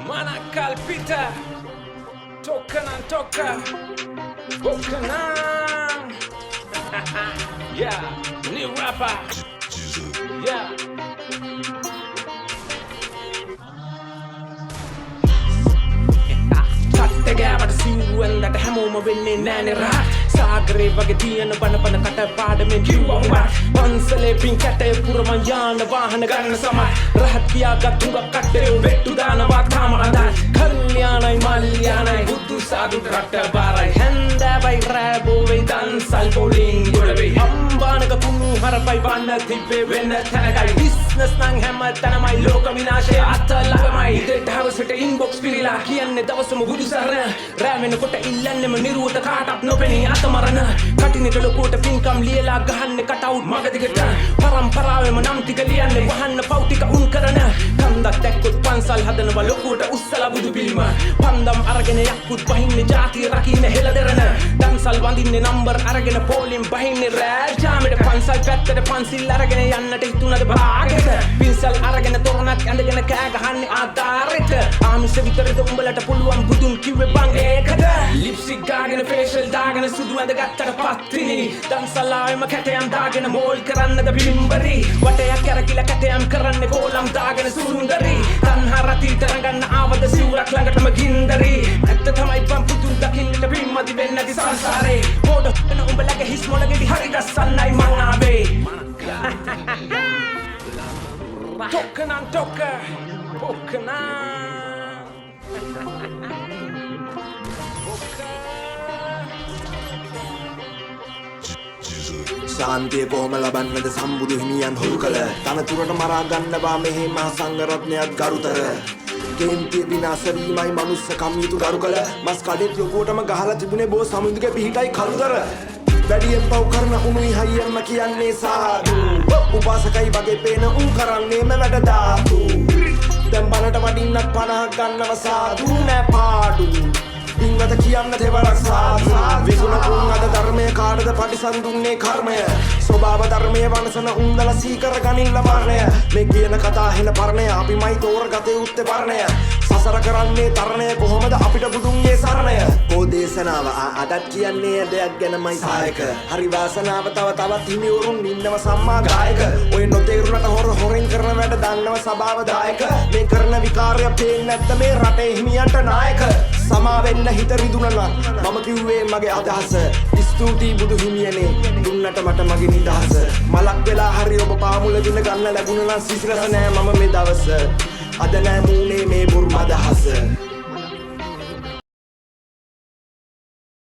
Manakalpita Tokanan toka Bokanan Yeah, new rapper Yeah කට්ටගෑවට සිව්රුවෙන්දට හැමෝම වෙන්නේ නෑනේ රහ සාගරේ වගේ තියන බන කට පාඩමෙන් කිව්වා පන්සලේ පින් කැටේ පුරමන් යාන වාහන ගන්න සමත් රහත් පියාගත් උඟක් කට්ටේ වෙට්ටු දානවා තාම අදා කල්යාණයි මල්යාණයි බුදු සාදු රට බාරයි හැන්දෑවයි රෑබෝවේ දන්සල් බෝලින් ගොඩවේ අම්බානක කුණු හරපයි වන්න තිබ්බේ වෙන්න තැනකයි බිස්නස් නං හැම තැනමයි ලෝක විනාශය අතලගමයි ඉදට හවසට ඉන්බොක්ස් පිරිලා කියන්නේ දවසම බුදු සරණ රෑ වෙනකොට ඉල්ලන්නෙම නිරුවත කාටත් නොපෙනී අතමරණ කටිනට ලොකුවට පින්කම් ලියලා ගහන්නේ කටවුට් මගදිගට පරම්පරාවෙම නම් ටික ලියන්නේ වහන්න පව් ටික උන් කරන කන්දක් දැක්කොත් පන්සල් හදනවා ලොකුවට උස්සලා බුදු පිළිම පන්දම් අරගෙන යක්කුත් බහින්නේ ජාතිය රකින්න හෙළදරන දන්සල් වඳින්නේ නම්බර් අරගෙන පෝලිම් බහින්නේ රෑ ජාමෙට පන්සල් පැත්තට පන්සිල් අරගෙන යන්නට හිතුණද බාගෙට පින්සල් අරගෙන තොරණක් ඇඳගෙන කෑ ගහන්නේ ආධාරෙට ආමිෂ විතරද උඹලට පුළුවන් බුදුන් කිව්වේ බං ඒකද ලිප්ස්ටික් ගාගෙන ෆේෂල් දාගෙන සුදු ඇඳ ගත්තට පත්තිනි දන්සලාවෙම කැටයම් දාගෙන මෝල් කරන්නද බිම්බරි වටයක් කැරකිලා කැටයම් කරන්නේ ගෝලම් දාගෙන සුන්දරි තන්හා රතිට රඟන්න ආවද සිවුරක් ළඟටම ගින්දරි ඇත්ත තමයි බම් පුතුන් දකින්නට බිම්මදි වෙන්නේ නැති සංසාරේ පොඩ වෙන උඹලගේ හිස් මොළගෙඩි හරි ගස්සන්නයි මං ආවේ Tokanan toka Bokanan ශාන්තිය කොහොම ලබන්නද සම්බුදු හිමියන් හුරු කළ තනතුරට මරා ගන්නවා මෙහි මහා සංඝරත්නයත් ගරුතර කේන්තිය විනාශ වීමයි මනුස්සකම් යුතු ගරු කළ මස් කඩේත් ලොකුවටම ගහලා තිබුණේ බෝ සමුදුගේ පිහිටයි කරුතර වැඩියෙන් පව් කරන උනුයි හයියෙන්ම කියන්නේ සාදු උපාසකයි වගේ පේන උන් කරන්නේම වැඩ දාතු දැන් බලට වඩින්නත් 50ක් ගන්නව සාදු නෑ පාඩු පින්වත කියන්න තෙවරක් සාදු විසුණුන් අද ධර්මයේ කාටද පටිසන් දුන්නේ කර්මය ස්වභාව ධර්මයේ වනසන උන්දල සීකර ගනින්න මරණය මේ කියන කතා හෙන පරණය අපිමයි තෝරගතේ උත්තේ පරණය සසර කරන්නේ තරණය කොහොමද අපිට බුදුන්ගේ සරණය කෝ දේශනාව අදත් කියන්නේ දෙයක් ගැනමයි සායක හරි වාසනාව තවත් හිමිවරුන් ඉන්නව සම්මා ගායක ඔය නොතේරුණට හොරෙන් කරන වැඩ දන්නව සභාව දායක මේ කරන විකාරය පේන්නේ නැත්නම් මේ රටේ හිමියන්ට නායක සමා වෙන්න හිත රිදුණා මම කිව්වේ මගේ අදහස ස්තුතියි බුදු හිමියනේ දුන්නට මට මගේ නිදහස මලක් වෙලා හරි ඔබ පාමුල දින ගන්න ලැබුණා නම් සිසිලස නෑ මම මේ දවස අද නෑ මූනේ මේ